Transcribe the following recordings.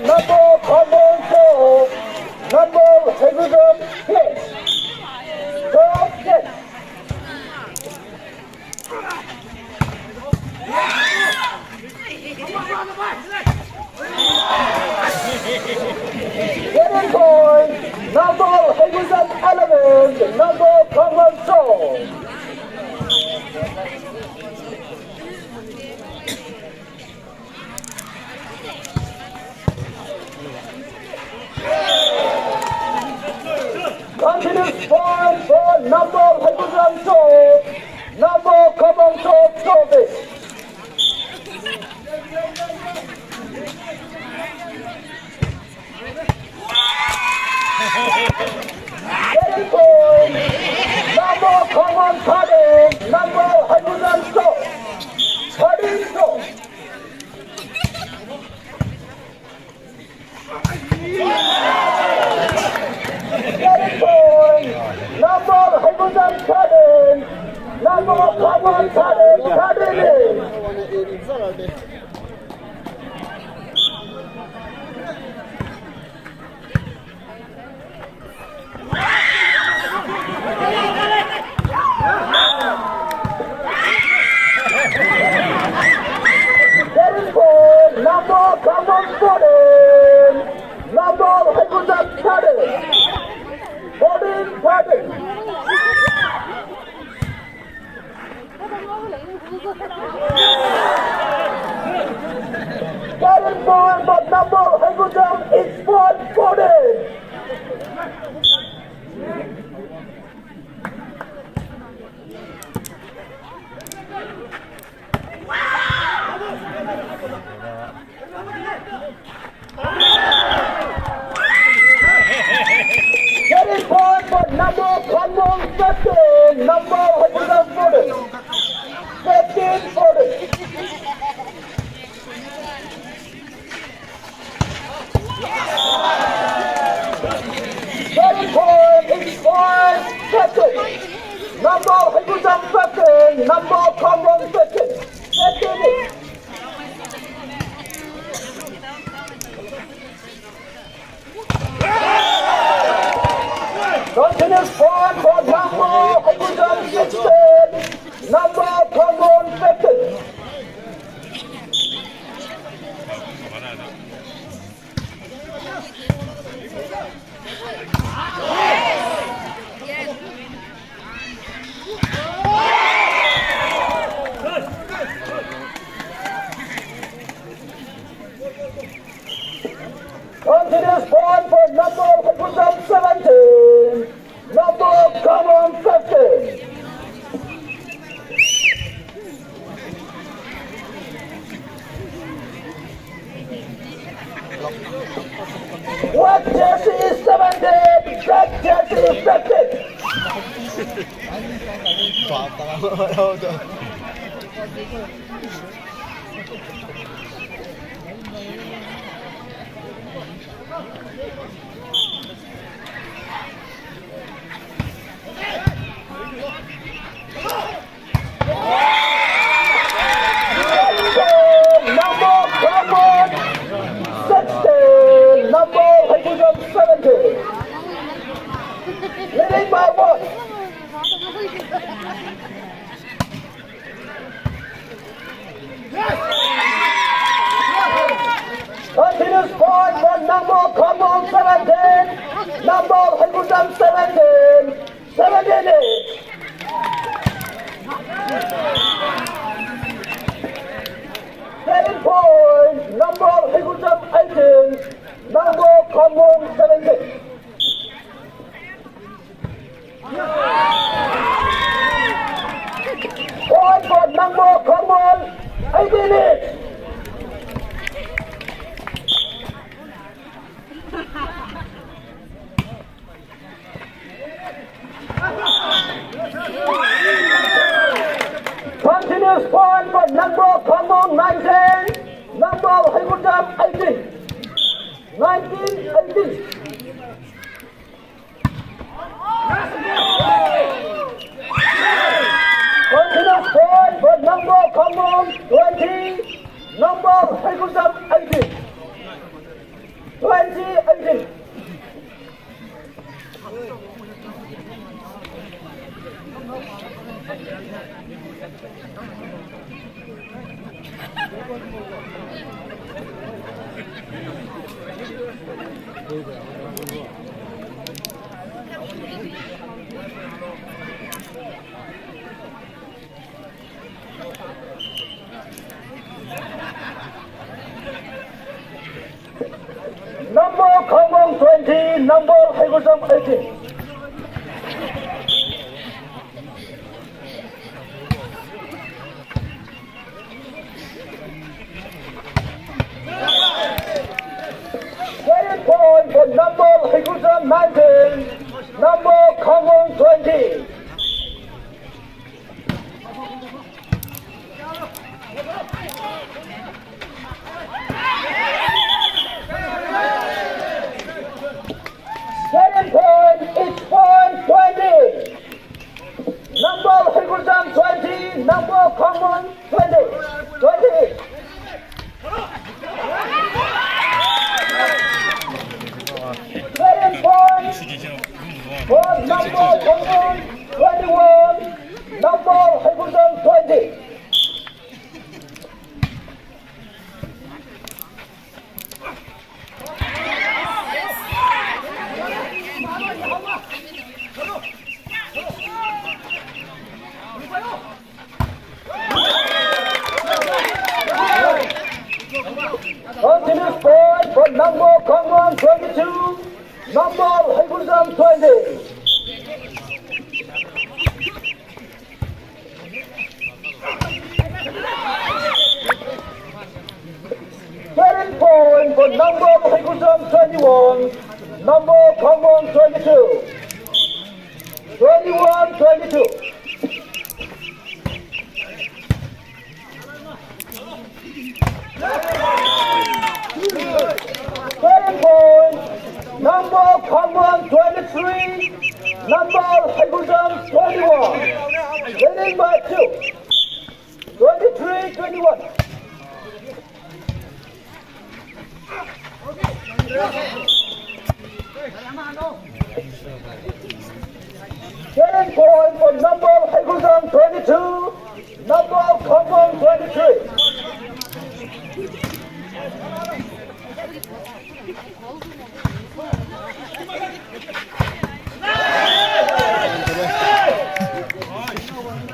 Nambol, come on, go. Nambol, 해구점, play. Go, play. Getting point. Nambol, 해구점, element. Nambol, come on, go. Continuous point for Nambol, 해구점, 쪽. Nambol, come on, 쪽, 쪽. Getting point. Nambol, come on, cutting. Nambol, 해구점, 쪽. cutting, 쪽. Getting point. Nambol, 해구점, cutting. Nambol, come on, cutting, cutting in. Getting point. Nambol, come on, cutting. Nambol, 해구점, cutting. Cutting, cutting. Getting point, but Nambol, 해구점, is point, cutting. Getting point, but Nambol, come on, 15. Nambol, 해구점, cutting. 15, cutting. Getting point, is point, 15. Nambol, 해구점, 15. Nambol, come on, 15. 15. Continuous point for Nambol, 해구점, 16. Nambol, come on, 15. Continuous point for Nambol, 해구점, 17. Nambol, come on, 15. Black jersey is 17. Black jersey is 15. Nambol, come on, 16. Nambol, 해구점, 17. Leading by 1. Continuous point for Nambol, come on, 17. Nambol, 해구점, 17. 17 each. Getting point, Nambol, 해구점, 18. Nambol, come on, 17. Point for Nambol, come on, 18 each. Continuous point for Nambol, come on, 19. Nambol, 해구점, 18. 19, 18. Continuous point for Nambol Common 20, Nambol Haikutam 18. 20-18. Nambol Common 20, Nambol Haikutam 18. Point for Nambol Haikutam 19, Nambol Common 20. Second point, each point 20. Nambol Haikutam 20, Nambol Common 20. 20. Second point for Nambol Common 21, Nambol Haikutam 20. Continuous point for Nambol Common 22, Nambol Haikutam 20. Third point for Nambol Haikutam 21, Nambol Common 22. 21-22. Second point, Nambol Common 23, Nambol Haikutam 21. Winning by 2. 23-21. Second point for Nambol Haikutam 22, Nambol Common 23.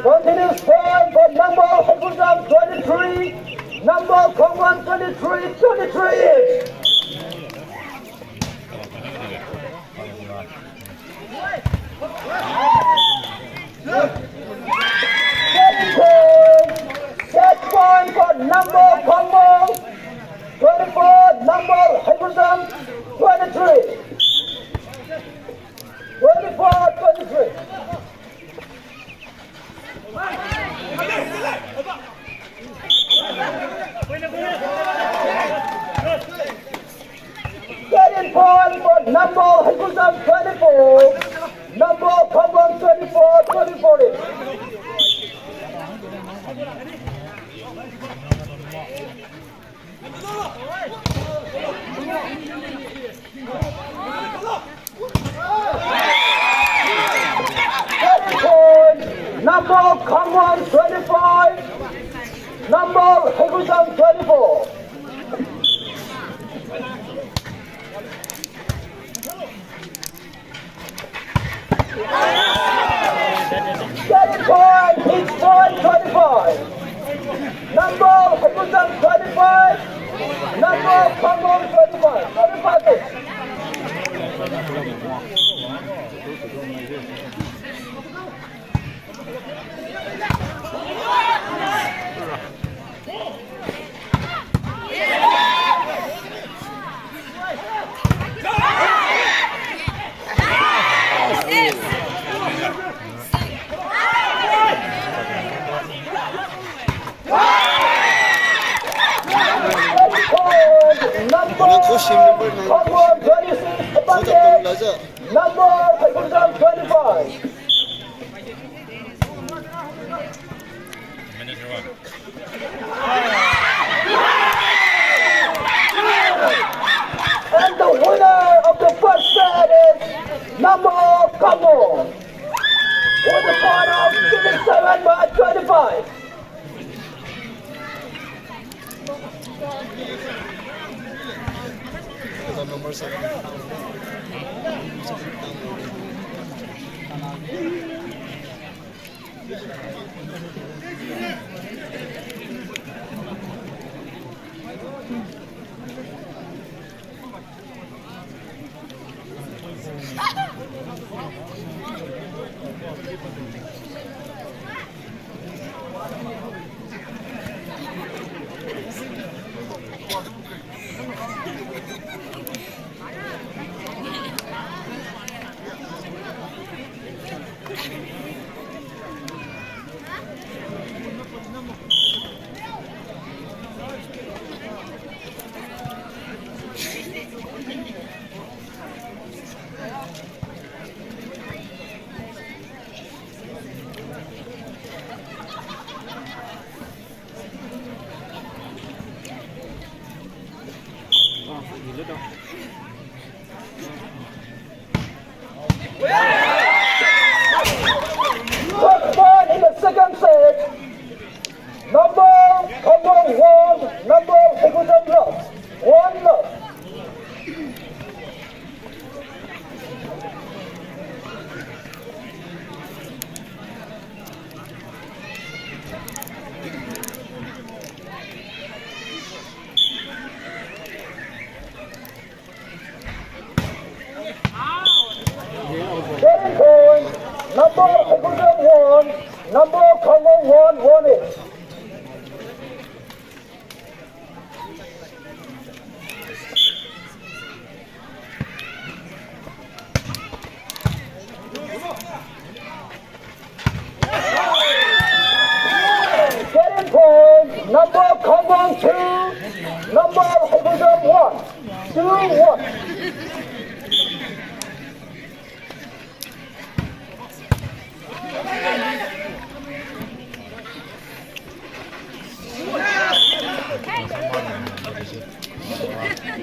Continuous point for Nambol Haikutam 23, Nambol Common 23, 23. Set point for Nambol Common 24, Nambol Haikutam 23. 24-23. Second point for Nambol Haikutam 24, Nambol Common 24, 20-40. Second point, Nambol Common 25, Nambol Haikutam 24. Second point, each point 25. Nambol Haikutam 25, Nambol Common 25. 25. Nambol Haikutam 25. And the winner of the first set is Nambol with the score of 27-25. First point in the second set. Nambol won. Nambol lost. 1 loss. Getting point. Nambol won. Nambol won it. Getting point. Nambol 2. Nambol 1. 2-1.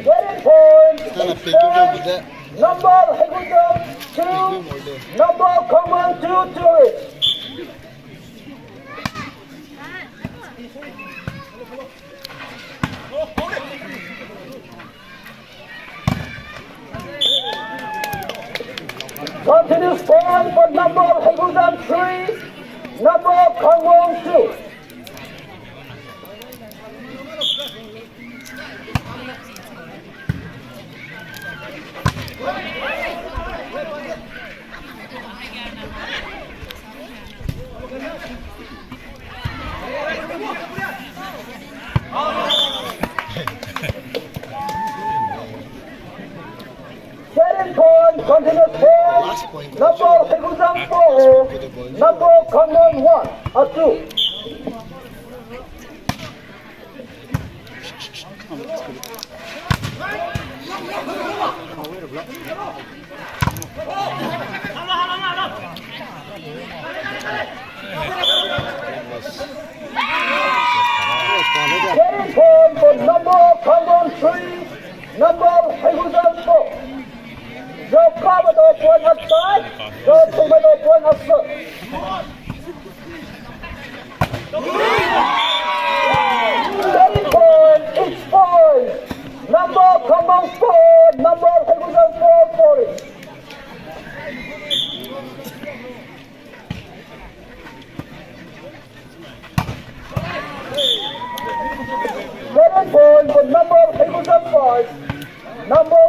Getting point. Nambol 2. Nambol 2 to it. Continuous point for Nambol 3. Nambol 2. Getting point, continuous point. Nambol 4. Nambol 1 or 2. Getting point for Nambol 3. Nambol 4. Go cover the point outside. Go cover the point outside. Getting point, each point. Nambol 4. Nambol 4 for it. Getting point for Nambol 5. Nambol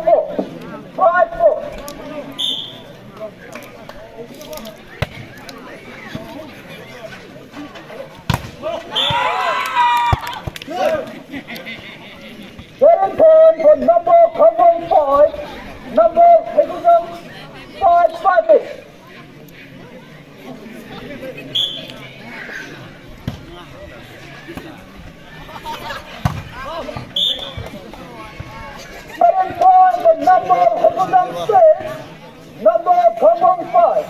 4. 5-4. Getting point for Nambol 5. Nambol 5-8. Getting point for Nambol 6. Nambol 5.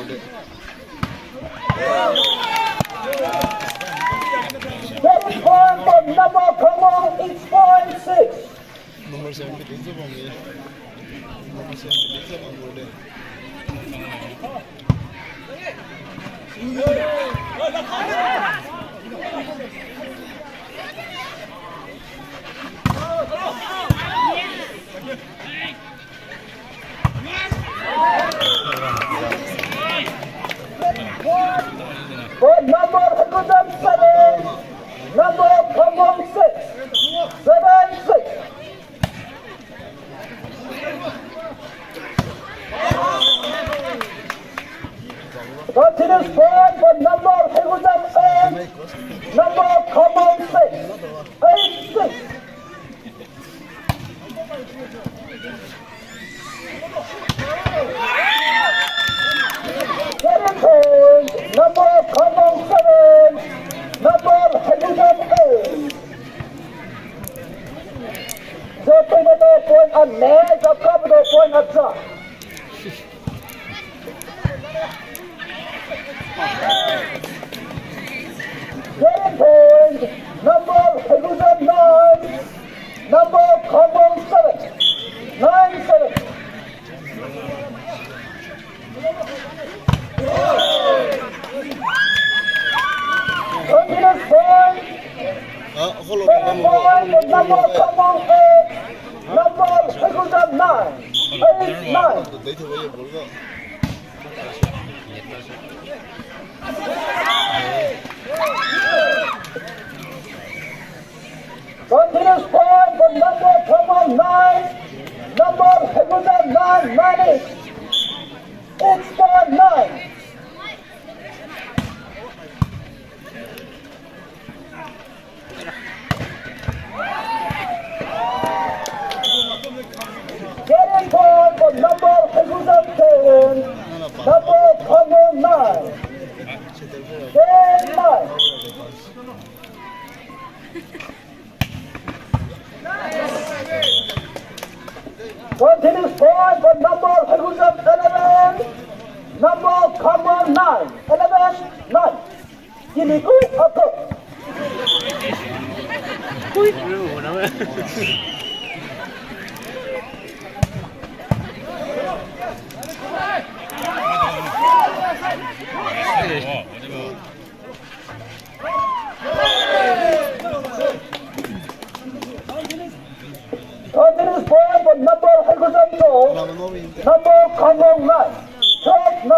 Second point for Nambol, come on, it's 4-6. Nomor 73 se bang ye. Nomor 73 se bang boleh. For Nambol, Hekuzam 7. Nambol, come on, 6. 7-6. Continuous point for Nambol, Hekuzam 8. Nambol, come on, 6. 8-6. Second point, Nambol, come on, 7. Nambol, Hekuzam 8. So, pivotal point on net, the capital point on top. Second point, Nambol, Hekuzam 9. Nambol, come on, 7. 9-7. Continuous point. Kalau Second point for Nambol, come on, 8. Nambol, Hekuzam 9. 8-9. đấy thôi bây giờ bốn rồi. Continuous point for Nambol, come on, 9. Nambol, Hekuzam 9, 9-8. It's 4-9. Getting point for Nambol, Hekuzam 10. Nambol, come on, 9. 10-9. Continuous point for Nambol, Hekuzam 11. Nambol, come on, 9. 11-9. Give good or good? Continuous point for Nambol, Hekuzam 12. Nambol, come on, 9. 12-9.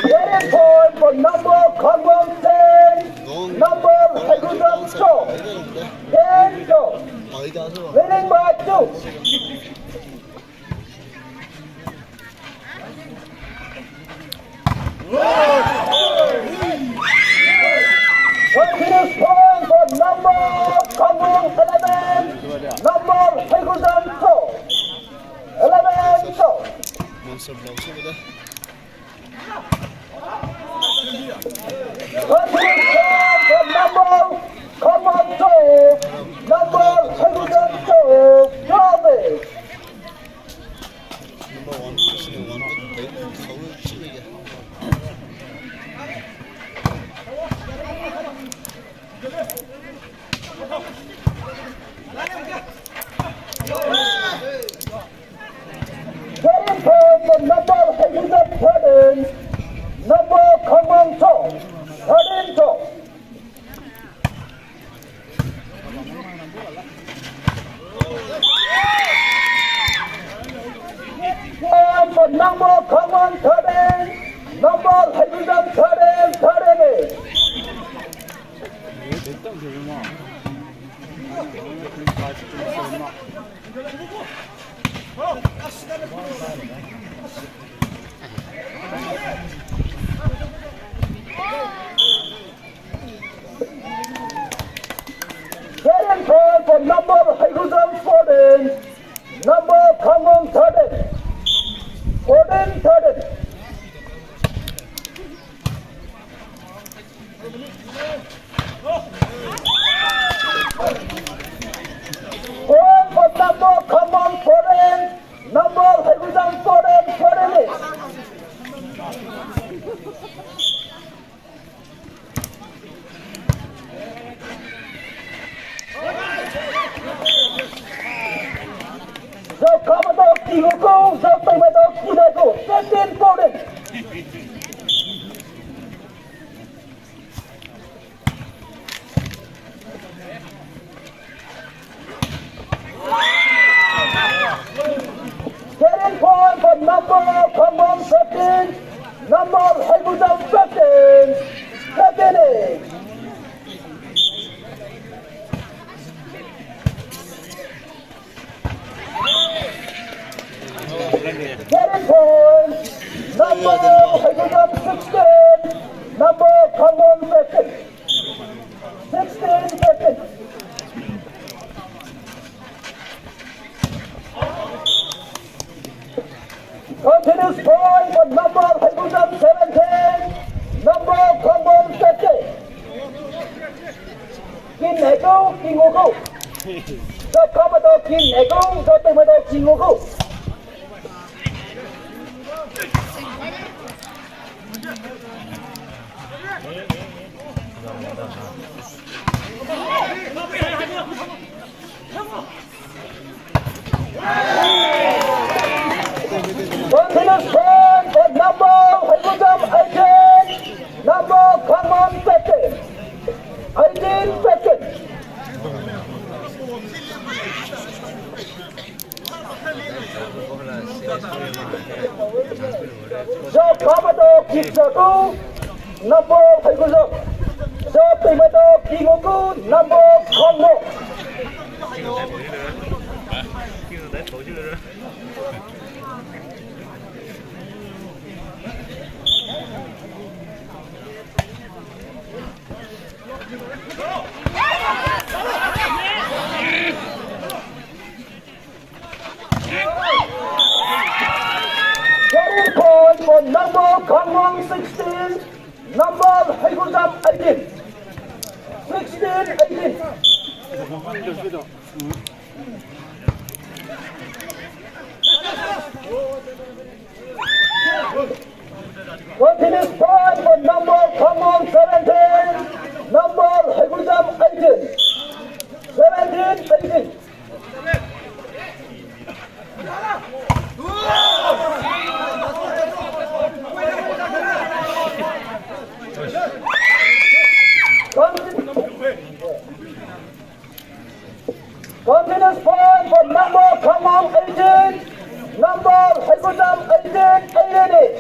Getting point for Nambol, come on, 10. Nambol, Hekuzam 12. 10-12. Winning by 2. Continuous point for Nambol, come on, 11. Nambol, Hekuzam 12. 11-12. Monster block se beda. Continuous point for Nambol, come on, 12. Nambol, Hekuzam 12. 12. Number 1 person 1 đấy khấu chữ này kìa. Getting point for Nambol, Hekuzam 13. Nambol, come on, 12. 13-12. Point for Nambol, come on, 13. Nambol, Hekuzam 13, 13. Getting point for Nambol, Hekuzam 14. Nambol, come on, 13. 14-13. Kinoko, the Pimato, Kinoko, 15-14. Getting point for Nambol, come on, 13. Nambol, Hegudam, 15. 15. Getting point. Nambol, Hegudam, 16. Nambol, come on, 15. 16, 15. Continuous point for Nambol, Hegudam, 17. Nambol, come on, 15. Kinoko, Kinoko. The Commodore Kinoko, the Commodore Kinoko. Continuous point for Nambol, Hegudam, 18. Nambol, come on, 15. 18, 15. So Commodore Kitsaku, Nambol, Hegudam. So Pimato, Kingoku, Nambol, Kongo. Getting point for Nambol, Kongo, 16. Nambol, Hegudam, 18. 16, 18. Continuous point for Nambol, Kongo, 17. Nambol, Hegudam, 18. 17, 18. Continuous point for Nambol, Kongo, 18. Nambol, Hegudam, 18, 88.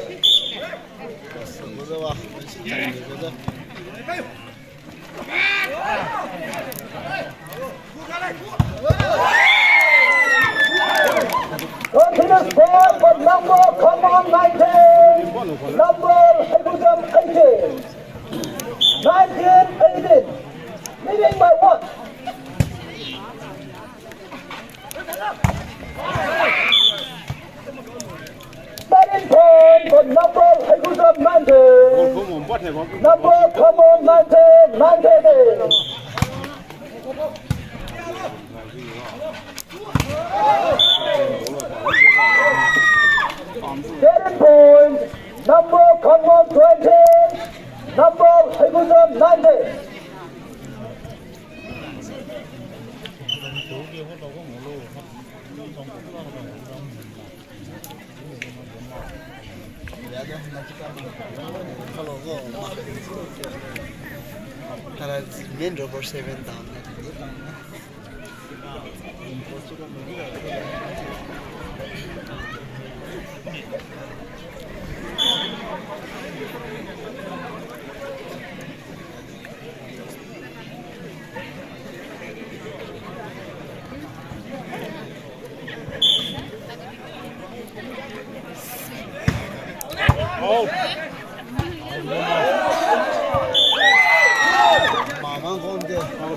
Continuous point for Nambol, Kongo, 19. Nambol, Hegudam, 18. 19, 18. Leading by 1. Batting point for Nambol, Hegudam, 19. Nambol, come on, 19, 19. Batting point, Nambol, come on, 20. Nambol, Hegudam, 19. Cara, miembro por 7 down.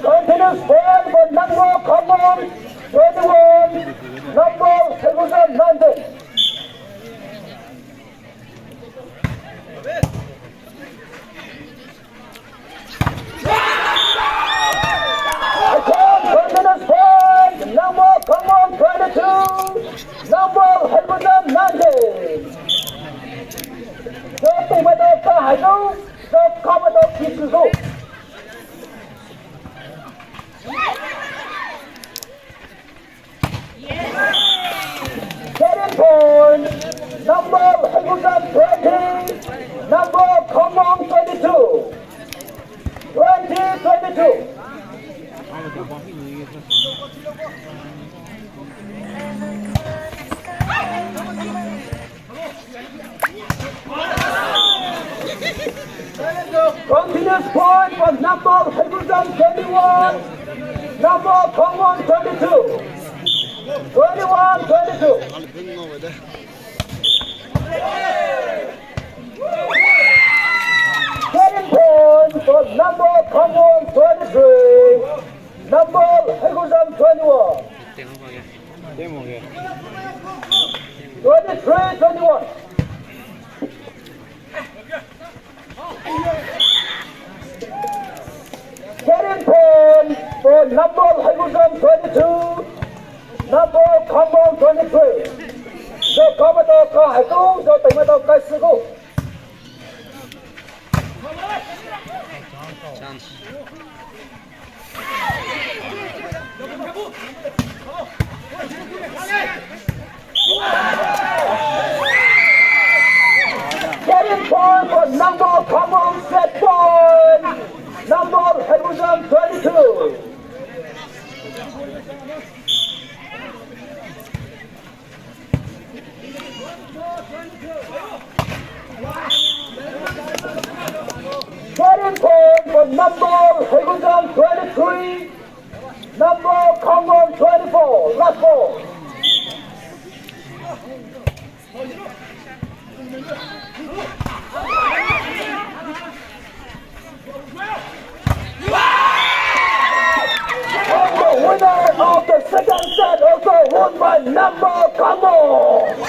Continuous point for Nambol, come on, 21. Nambol, Hegudam, 19. Continuous point, Nambol, come on, 22. Nambol, Hegudam, 19. The Pimato, Kahadu, the Commodore Kitsuzo. Getting point. Nambol Haigusan 20. Nambol Khomong 22. 20-22. Continuous point for Nambol Haigusan 21. Nambol Khomong 22. 21-22. Getting point for Nambol Khomong 23. Nambol Haigusan 21. 23-21. Getting point for Nambol Haigusan 22. Nambol Khomong 23. Giờ có một tàu có hải cứu, giờ tỉnh một tàu cây sư cứu. Getting point for Nambol Khomong set point. Nambol Haigusan 22. Getting point for Nambol Haigusan 23. Nambol Khomong 24. Last ball. And the winner of the second set also won by Nambol Khomong.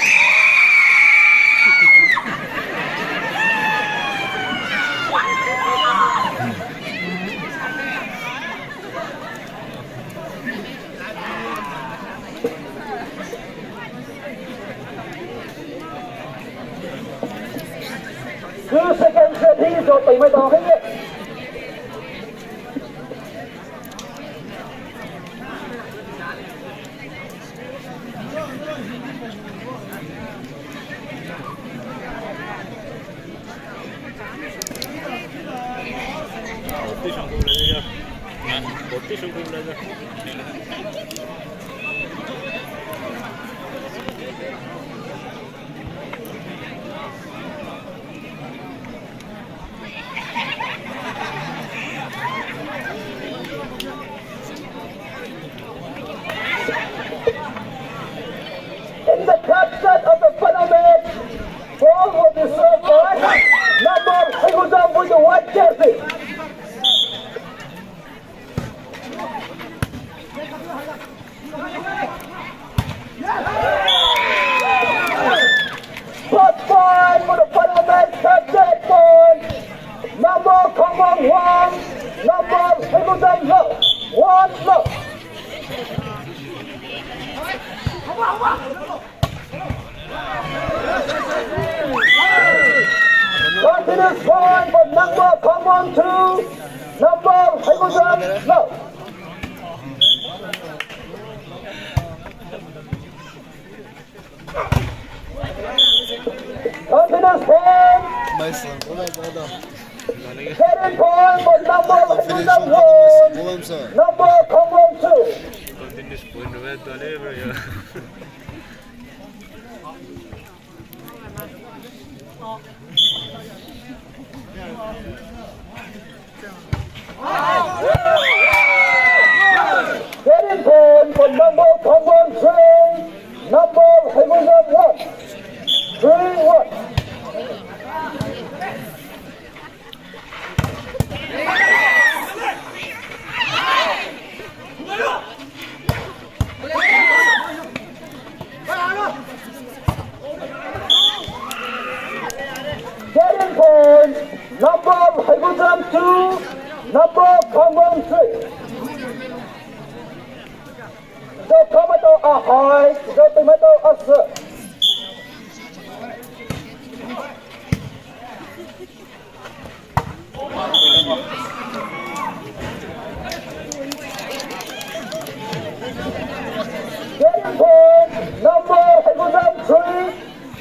Cứ second set thi rồi tỉnh mới tỏ hết nhé. In the third set of the final match, ball will be served by Nambol Haigusan with the white jersey. Plus 5 for the final match, third set point. Nambol Khomong 1, Nambol Haigusan 0. 1-0. Continuous point for Nambol Khomong 2, Nambol Haigusan 0. Continuous point. Getting point for Nambol Haigusan 1, Nambol Khomong 2. Continuous point में डाले भैया Getting point for Nambol Khomong 3, Nambol Haigusan 1. 3-1.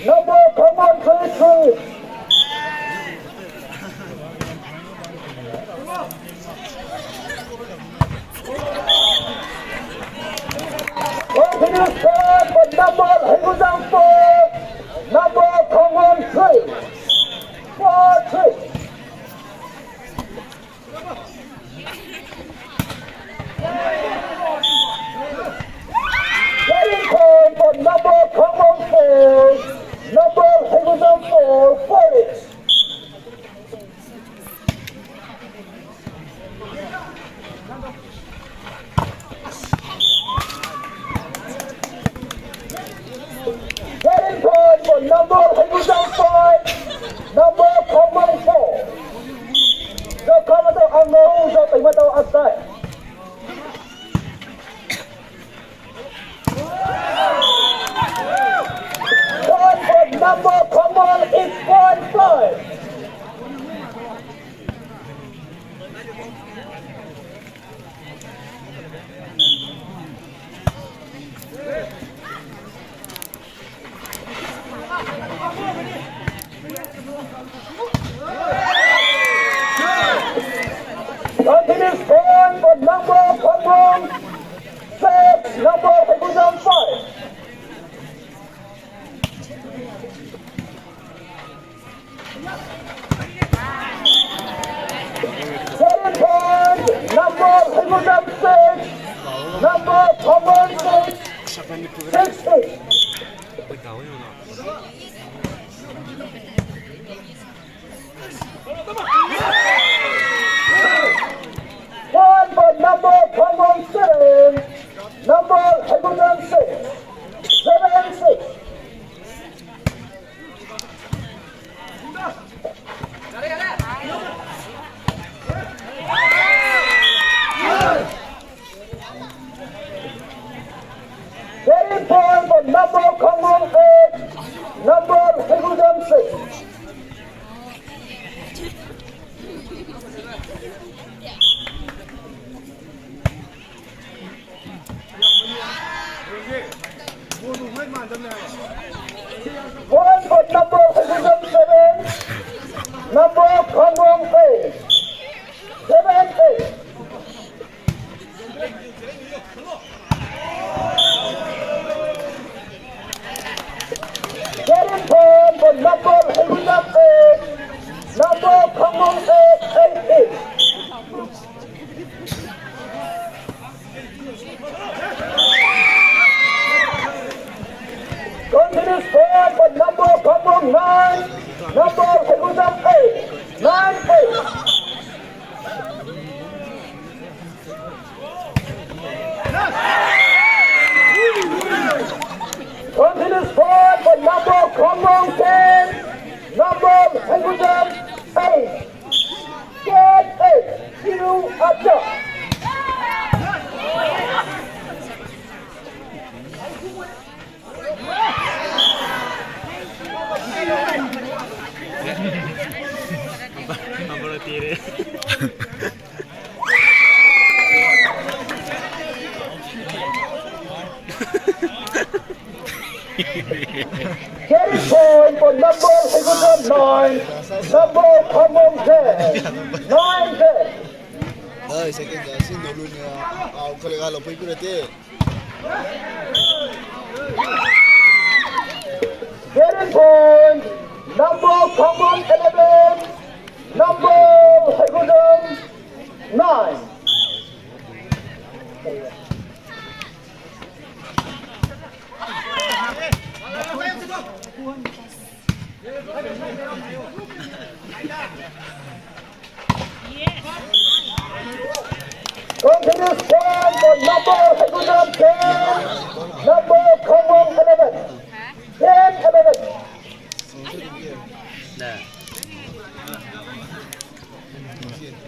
Nambol, come on, 33. Continuous turn for Nambol, he goes down 4. Nambol, come on, 3. 4-3. Getting point for Nambol, come on, 4. Nambol, he goes down 4-40. Getting point for Nambol, he goes down 5. Nambol, come on, 4. Cho come vào ông nô, cho tỉnh vào ông đây. Point for Nambol, come on, it's point play. Continuous point for Nambol, come on. 6, Nambol, he goes down 5. Second point, Nambol, he goes down 6. Nambol, come on, 6. 6-8. One for Nambol, come on, 7. Nambol, he goes down 6. 7-6. Getting point for Nambol, come on, 8. Nambol, he goes down 6. Point for Nambol, he goes down 7. Nambol, come on, 8. 7-8. Getting point for Nambol, he goes down 8. Nambol, come on, 8-8. Continuous point for Nambol, come on, 9. Nambol, he goes down 8. 9-8. Continuous point for Nambol, come on, 10. Nambol, he goes down 8. Get 8. You adjust. Nambol tire. Carry point for Nambol, he goes down 9. Nambol, come on, 10. 9-10. Ay, second kasi nolo niya. Ako kaligalo pa ikurete. Getting point. Nambol, come on, 11. Nambol, he goes down 9. Continuous point for Nambol, he goes down 10. Nambol, come on, 11. 10-11. Nah.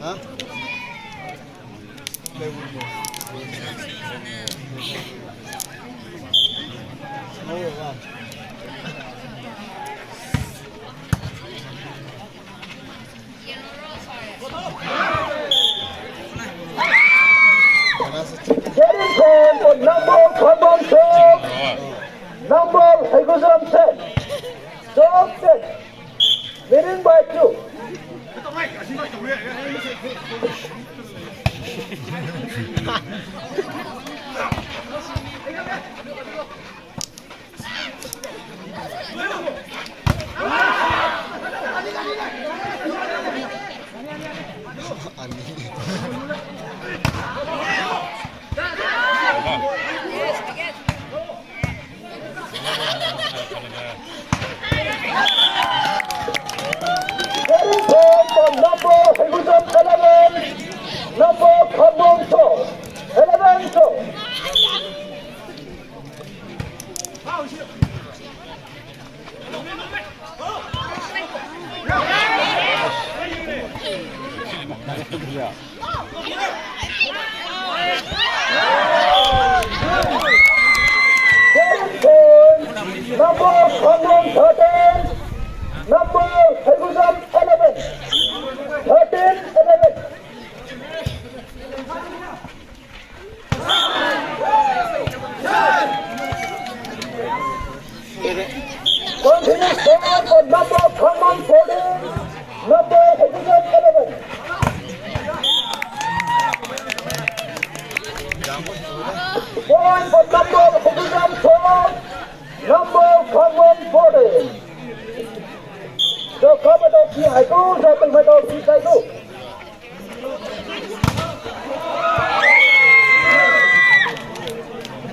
Hah? Oh, wow. Getting point for Nambol, come on, 12. Nambol, So 10. Leading by 2. Nambol, Higusan 11. Nambol, Kambong So. 11 So. Nambol, Kambong 13. Nambol, Higusan 11. 13-11. Continuous score for Nambol, Kambong 14. Nambol, Higusan 11. Point for Nambol, Higusan 12. Nambol, Kambong 14. So come out of here, I go, so come out of here, I go.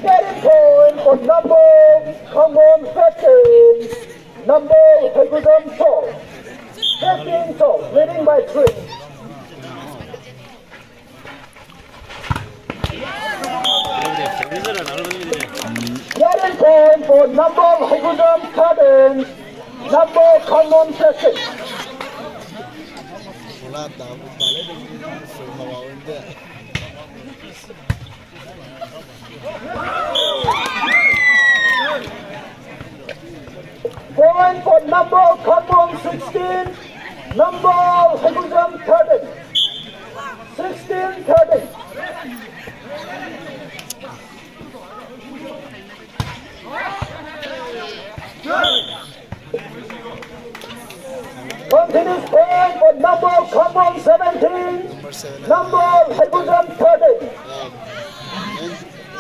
Getting point for Nambol, Kambong 15. Nambol, Higusan 12. 15 so, leading by 3. Getting point for Nambol, Higusan 13. Nambol, Kambong 16. Wala tao, balik din sa hawain din. Point for Nambol, Kambong 16. Nambol, Higusan 13. 16-13. Continuous point for Nambol, Kambong 17. Nambol, Higusan 13.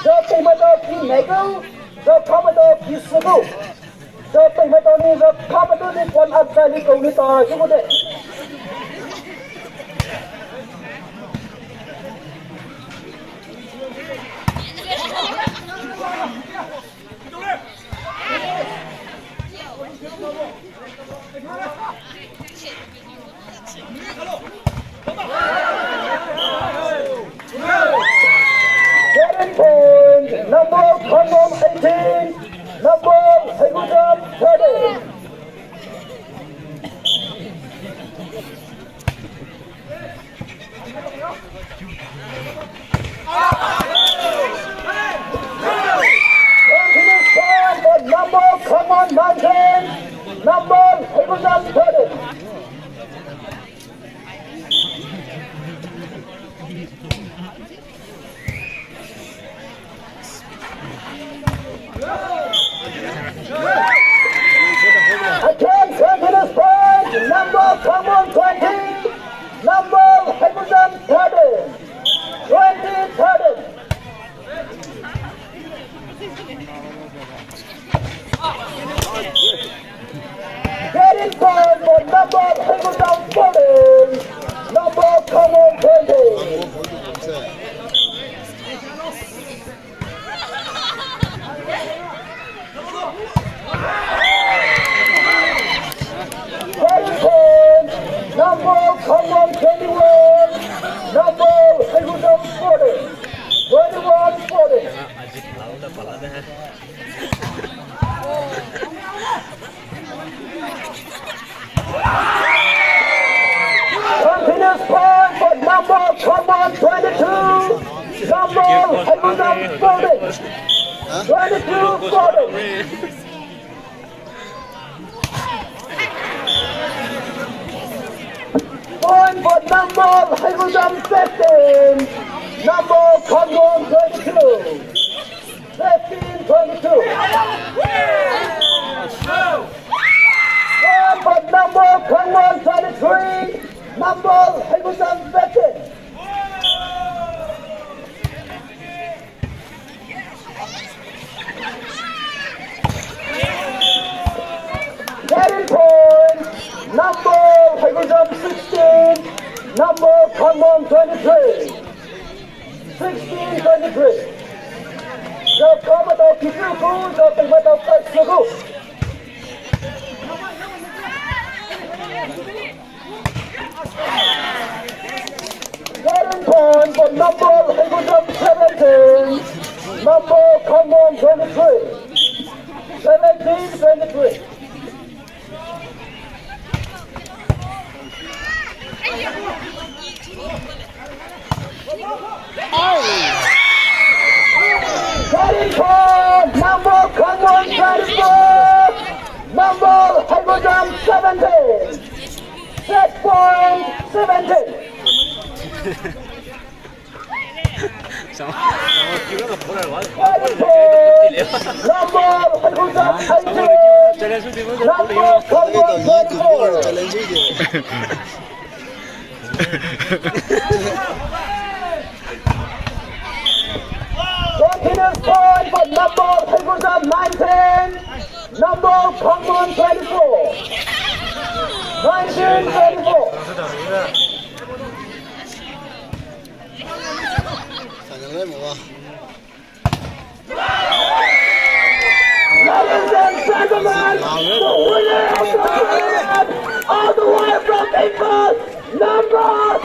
So Tomato Ki Nego, so Tomato Ki Sugu. So Tomato ni so Tomato ni Pon Abdali Kau Ta Sugu de. Getting point, Nambol, Kambong 18. Nambol, Higusan 13. Continuous point for Nambol, Kambong 19. Nambol, Higusan 13. Again, continuous point, Nambol, Kambong 20. Nambol, Higusan 13. 20-13. Getting point for Nambol, Higusan 14. Nambol, Kambong 20. Nambol, Kambong 21. Nambol, Higusan 40. 21-40. Continuous point for Nambol, Kambong 22. Nambol, Higusan 40. 22-40. Point for Nambol, Higusan 15. Nambol, Kambong 22. 15-22. Nambol, Higusan, Betin. Carry point, Nambol, Higusan, 16, Nambol, Kangwon, 23. 16-23. Giờ có một tàu kỹ sư cũ, giờ từng một tàu cậy sư cũ. Getting point for Nambol, Higusan 17. Nambol, Kangwon 23. 17-23. Getting point, Nambol, Kangwon 24. Nambol, Higusan 17. Set point 17. Nambol, Higusan 18. Nambol, Kangwon 24. Continuous point for Nambol, Higusan 19. Nambol, Kangwon 24. 19-24. Ladies and gentlemen, the winner of the tournament, all the way from England, Nambol.